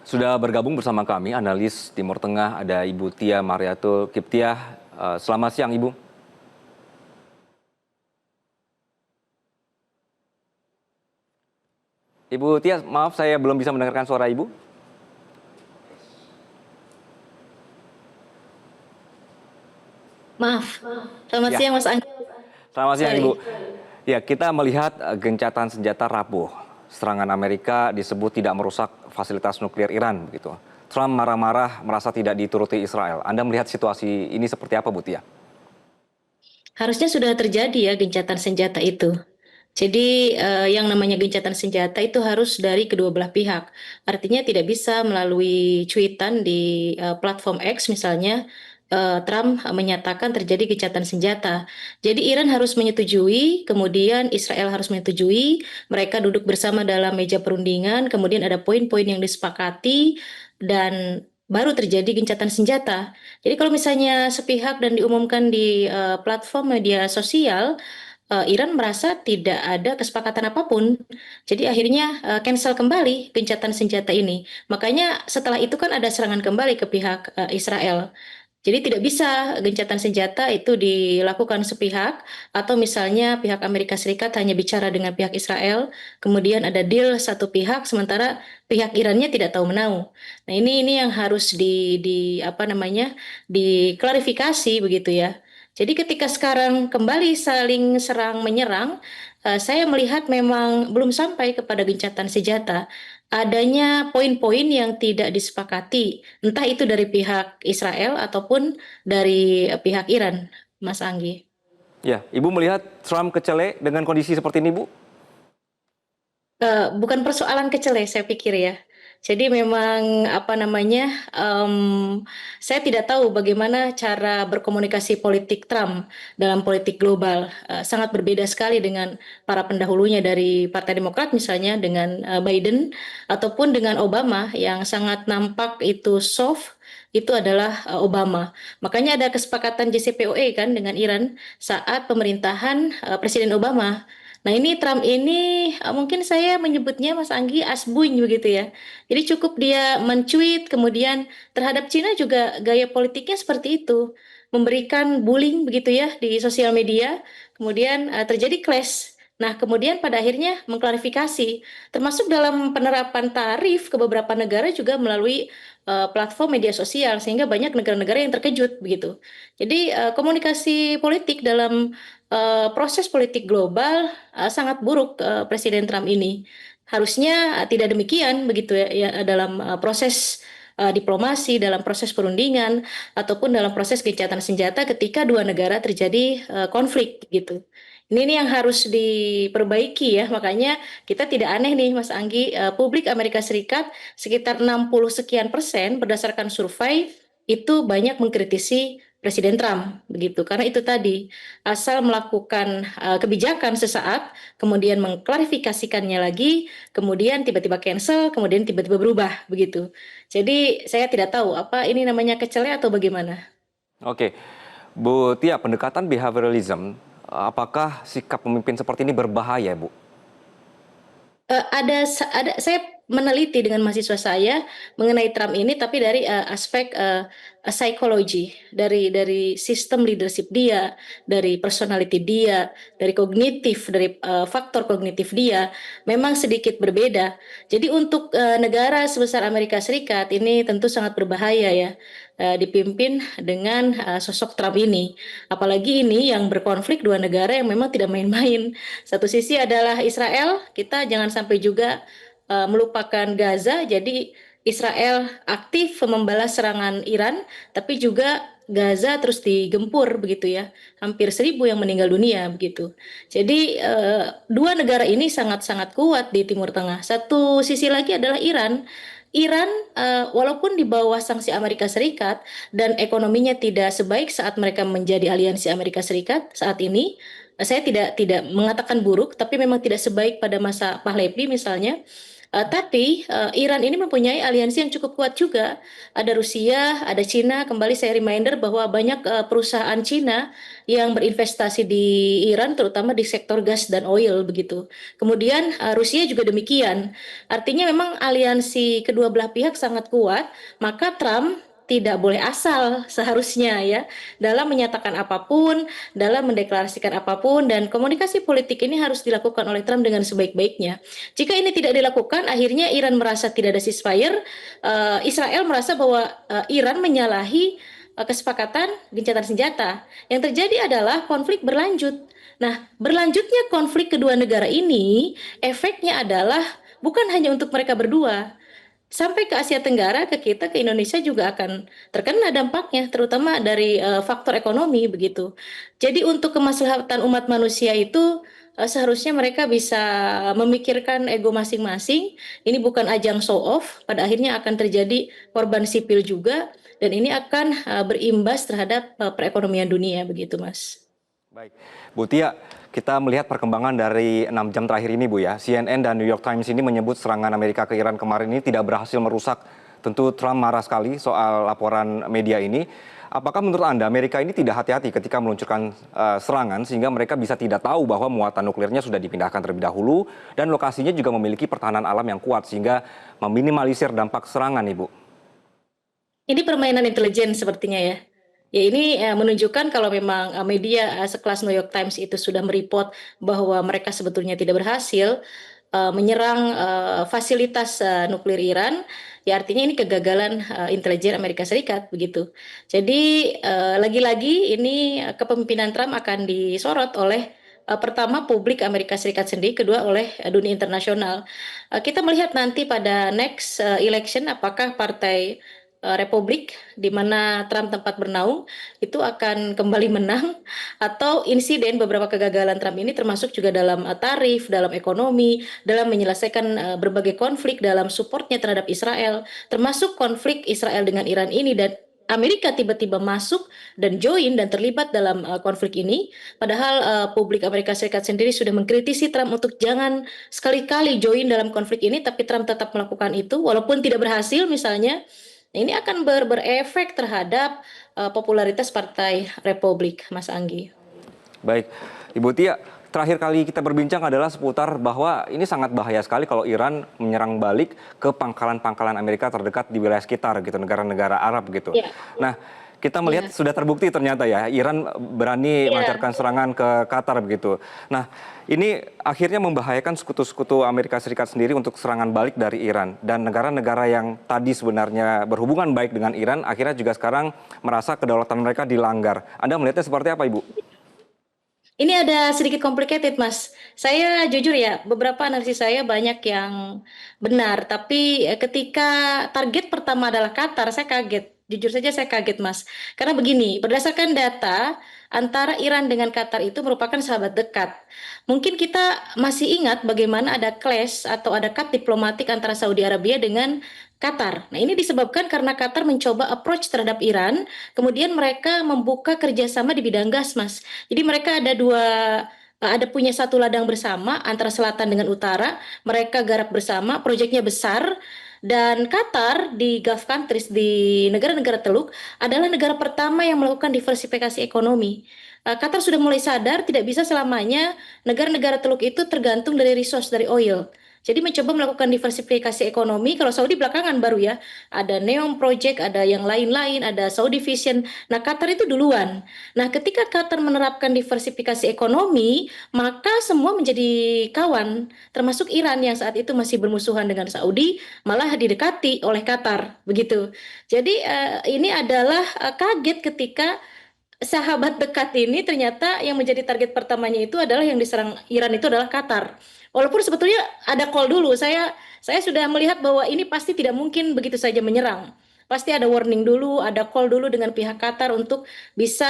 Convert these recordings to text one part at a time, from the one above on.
Sudah bergabung bersama kami analis Timur Tengah, ada Ibu Tia Mariatul Kiptiah. Selamat siang Ibu. Ibu Tia, maaf saya belum bisa mendengarkan suara Ibu. Maaf, selamat Ya, siang Mas Anggi. selamat siang Ibu. Sorry. Ya, kita melihat gencatan senjata rapuh. Serangan Amerika disebut tidak merusak fasilitas nuklir Iran, begitu. Trump marah-marah merasa tidak dituruti Israel. Anda melihat situasi ini seperti apa, Bu Tia? Harusnya sudah terjadi ya gencatan senjata itu. Jadi yang namanya gencatan senjata itu harus dari kedua belah pihak. Artinya tidak bisa melalui cuitan di platform X misalnya Trump menyatakan terjadi gencatan senjata. Jadi Iran harus menyetujui, kemudian Israel harus menyetujui, mereka duduk bersama dalam meja perundingan, kemudian ada poin-poin yang disepakati dan baru terjadi gencatan senjata. Jadi kalau misalnya sepihak dan diumumkan di platform media sosial, Iran merasa tidak ada kesepakatan apapun. Jadi akhirnya cancel kembali gencatan senjata ini. Makanya setelah itu kan ada serangan kembali ke pihak Israel. Jadi tidak bisa gencatan senjata itu dilakukan sepihak atau misalnya pihak Amerika Serikat hanya bicara dengan pihak Israel, kemudian ada deal satu pihak sementara pihak Irannya tidak tahu menahu. Nah, ini yang harus di apa namanya? Diklarifikasi begitu ya. Jadi ketika sekarang kembali saling serang menyerang, saya melihat memang belum sampai kepada gencatan senjata. Adanya poin-poin yang tidak disepakati, entah itu dari pihak Israel ataupun dari pihak Iran, Mas Anggi. Ya, Ibu melihat Trump kecele dengan kondisi seperti ini, Bu? Bukan persoalan kecil ya, saya pikir ya. Jadi memang apa namanya, saya tidak tahu bagaimana cara berkomunikasi politik Trump dalam politik global. Sangat berbeda sekali dengan para pendahulunya dari Partai Demokrat misalnya dengan Biden ataupun dengan Obama yang sangat nampak itu soft. Itu adalah Obama. Makanya ada kesepakatan JCPOA kan dengan Iran saat pemerintahan Presiden Obama. Nah ini Trump ini mungkin saya menyebutnya Mas Anggi asbuኝ begitu ya. Jadi cukup dia mencuit kemudian terhadap Cina juga gaya politiknya seperti itu. Memberikan bullying begitu ya di sosial media. Kemudian terjadi clash. Nah, kemudian pada akhirnya mengklarifikasi, termasuk dalam penerapan tarif ke beberapa negara juga melalui platform media sosial, sehingga banyak negara-negara yang terkejut begitu. Jadi komunikasi politik dalam proses politik global sangat buruk Presiden Trump ini. Harusnya tidak demikian begitu ya, ya dalam proses diplomasi, dalam proses perundingan ataupun dalam proses gencatan senjata ketika dua negara terjadi konflik gitu. Ini yang harus diperbaiki ya, makanya kita tidak aneh nih Mas Anggi, publik Amerika Serikat sekitar 60 sekian persen berdasarkan survei itu banyak mengkritisi Presiden Trump begitu karena itu tadi asal melakukan kebijakan sesaat kemudian mengklarifikasikannya lagi kemudian tiba-tiba cancel kemudian tiba-tiba berubah begitu. Jadi saya tidak tahu apa ini namanya kecele atau bagaimana. Oke, Bu Tia, pendekatan behavioralism, apakah sikap pemimpin seperti ini berbahaya, Bu? Ada saya meneliti dengan mahasiswa saya mengenai Trump ini tapi dari aspek psikologi dari sistem leadership dia, dari personality dia, dari kognitif, dari faktor kognitif dia memang sedikit berbeda. Jadi untuk negara sebesar Amerika Serikat ini tentu sangat berbahaya ya dipimpin dengan sosok Trump ini. Apalagi ini yang berkonflik dua negara yang memang tidak main-main. Satu sisi adalah Israel, kita jangan sampai juga melupakan Gaza. Jadi Israel aktif membalas serangan Iran, tapi juga Gaza terus digempur begitu ya, hampir 1.000 yang meninggal dunia begitu. Jadi dua negara ini sangat-sangat kuat di Timur Tengah. Satu sisi lagi adalah Iran. Iran walaupun di bawah sanksi Amerika Serikat dan ekonominya tidak sebaik saat mereka menjadi aliansi Amerika Serikat saat ini, saya tidak mengatakan buruk, tapi memang tidak sebaik pada masa Pahlavi misalnya. Tapi Iran ini mempunyai aliansi yang cukup kuat juga. Ada Rusia, ada Cina. Kembali saya reminder bahwa banyak perusahaan Cina yang berinvestasi di Iran, terutama di sektor gas dan oil begitu. Kemudian Rusia juga demikian. Artinya memang aliansi kedua belah pihak sangat kuat. Maka Trump tidak boleh asal seharusnya ya dalam menyatakan apapun, dalam mendeklarasikan apapun, dan komunikasi politik ini harus dilakukan oleh Trump dengan sebaik-baiknya. Jika ini tidak dilakukan, akhirnya Iran merasa tidak ada ceasefire, Israel merasa bahwa Iran menyalahi kesepakatan gencatan senjata. Yang terjadi adalah konflik berlanjut. Nah, berlanjutnya konflik kedua negara ini, efeknya adalah bukan hanya untuk mereka berdua, sampai ke Asia Tenggara, ke kita, ke Indonesia juga akan terkena dampaknya, terutama dari faktor ekonomi begitu. Jadi untuk kemaslahatan umat manusia itu seharusnya mereka bisa memikirkan ego masing-masing. Ini bukan ajang show off, pada akhirnya akan terjadi korban sipil juga, dan ini akan berimbas terhadap perekonomian dunia begitu, Mas. Baik, Bu Tia, kita melihat perkembangan dari 6 jam terakhir ini, Bu ya. CNN dan New York Times ini menyebut serangan Amerika ke Iran kemarin ini tidak berhasil merusak. Tentu Trump marah sekali soal laporan media ini. Apakah menurut Anda Amerika ini tidak hati-hati ketika meluncurkan serangan sehingga mereka bisa tidak tahu bahwa muatan nuklirnya sudah dipindahkan terlebih dahulu dan lokasinya juga memiliki pertahanan alam yang kuat sehingga meminimalisir dampak serangan, Ibu? Ini permainan intelijen sepertinya ya. Ya ini menunjukkan kalau memang media sekelas New York Times itu sudah meripot bahwa mereka sebetulnya tidak berhasil menyerang fasilitas nuklir Iran, ya artinya ini kegagalan intelijen Amerika Serikat begitu. Jadi lagi-lagi ini kepemimpinan Trump akan disorot oleh pertama publik Amerika Serikat sendiri, kedua oleh dunia internasional. Kita melihat nanti pada next election apakah partai Republik di mana Trump tempat bernaung itu akan kembali menang, atau insiden beberapa kegagalan Trump ini termasuk juga dalam tarif, dalam ekonomi, dalam menyelesaikan berbagai konflik, dalam supportnya terhadap Israel, termasuk konflik Israel dengan Iran ini, dan Amerika tiba-tiba masuk dan join dan terlibat dalam konflik ini, padahal publik Amerika Serikat sendiri sudah mengkritisi Trump untuk jangan sekali-kali join dalam konflik ini, tapi Trump tetap melakukan itu walaupun tidak berhasil misalnya. Ini akan berefek terhadap popularitas Partai Republik, Mas Anggi. Baik, Ibu Tia, terakhir kali kita berbincang adalah seputar bahwa ini sangat bahaya sekali kalau Iran menyerang balik ke pangkalan-pangkalan Amerika terdekat di wilayah sekitar gitu, negara-negara Arab gitu. Ya, Nah, kita melihat sudah terbukti ternyata ya, Iran berani melancarkan serangan ke Qatar begitu. Nah, ini akhirnya membahayakan sekutu-sekutu Amerika Serikat sendiri untuk serangan balik dari Iran. Dan negara-negara yang tadi sebenarnya berhubungan baik dengan Iran, akhirnya juga sekarang merasa kedaulatan mereka dilanggar. Anda melihatnya seperti apa, Ibu? ini ada sedikit complicated, Mas. Saya jujur ya, beberapa analisis saya banyak yang benar, tapi ketika target pertama adalah Qatar, saya kaget. Jujur saja saya kaget, Mas. Karena begini, berdasarkan data, antara Iran dengan Qatar itu merupakan sahabat dekat. Mungkin kita masih ingat bagaimana ada clash atau ada cut diplomatik antara Saudi Arabia dengan Qatar. Nah, ini disebabkan karena Qatar mencoba approach terhadap Iran, kemudian mereka membuka kerjasama di bidang gas, Mas. Jadi mereka ada punya satu ladang bersama antara selatan dengan utara, mereka garap bersama, proyeknya besar, dan Qatar di Gulf countries, di negara-negara Teluk, adalah negara pertama yang melakukan diversifikasi ekonomi. Qatar sudah mulai sadar tidak bisa selamanya negara-negara Teluk itu tergantung dari resource, dari oil. Jadi mencoba melakukan diversifikasi ekonomi. Kalau Saudi belakangan baru ya, ada Neom Project, ada yang lain-lain, ada Saudi Vision. Nah, Qatar itu duluan. Nah, ketika Qatar menerapkan diversifikasi ekonomi, maka semua menjadi kawan, termasuk Iran yang saat itu masih bermusuhan dengan Saudi, malah didekati oleh Qatar, begitu. Jadi ini adalah kaget ketika sahabat dekat ini ternyata yang menjadi target pertamanya itu adalah yang diserang Iran itu adalah Qatar. Walaupun sebetulnya ada call dulu, saya sudah melihat bahwa ini pasti tidak mungkin begitu saja menyerang. Pasti ada warning dulu, ada call dulu dengan pihak Qatar untuk bisa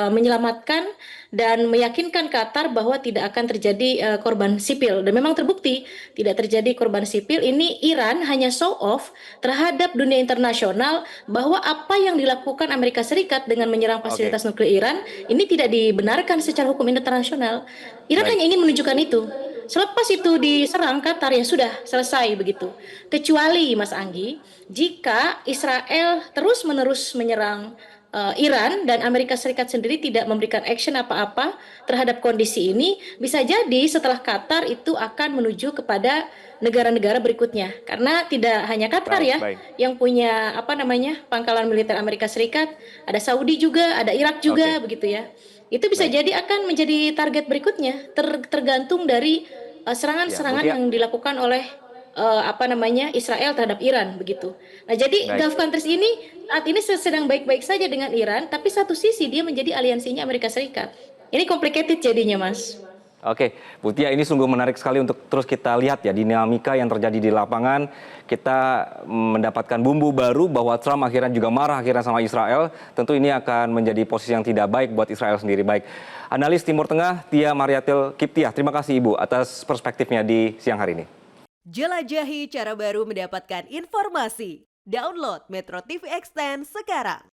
menyelamatkan dan meyakinkan Qatar bahwa tidak akan terjadi korban sipil. Dan memang terbukti tidak terjadi korban sipil. Ini Iran hanya show off terhadap dunia internasional bahwa apa yang dilakukan Amerika Serikat dengan menyerang fasilitas nuklir Iran ini tidak dibenarkan secara hukum internasional. Iran Baik. hanya ingin menunjukkan itu. Selepas itu diserang Qatar ya sudah selesai begitu. Kecuali Mas Anggi, jika Israel terus-menerus menyerang Iran dan Amerika Serikat sendiri tidak memberikan action apa-apa terhadap kondisi ini, bisa jadi setelah Qatar itu akan menuju kepada negara-negara berikutnya. Karena tidak hanya Qatar Baik, ya baik. yang punya apa namanya pangkalan militer Amerika Serikat, ada Saudi juga, ada Irak juga Oke, begitu ya. Itu bisa baik. jadi akan menjadi target berikutnya, tergantung dari Ya, serangan-serangan Mutia. yang dilakukan oleh apa namanya Israel terhadap Iran begitu. Nah, jadi Baik. Gulf countries ini saat ini sedang baik-baik saja dengan Iran, tapi satu sisi dia menjadi aliansinya Amerika Serikat. Ini complicated jadinya, Mas. Oke, Bu Tia, ini sungguh menarik sekali untuk terus kita lihat ya dinamika yang terjadi di lapangan. Kita mendapatkan bumbu baru bahwa Trump akhirnya juga marah akhirnya sama Israel. Tentu ini akan menjadi posisi yang tidak baik buat Israel sendiri. Baik, analis Timur Tengah Tia Mariatil Kiptiah, terima kasih Ibu atas perspektifnya di siang hari ini. Jelajahi cara baru mendapatkan informasi. Download Metro TV Extend sekarang.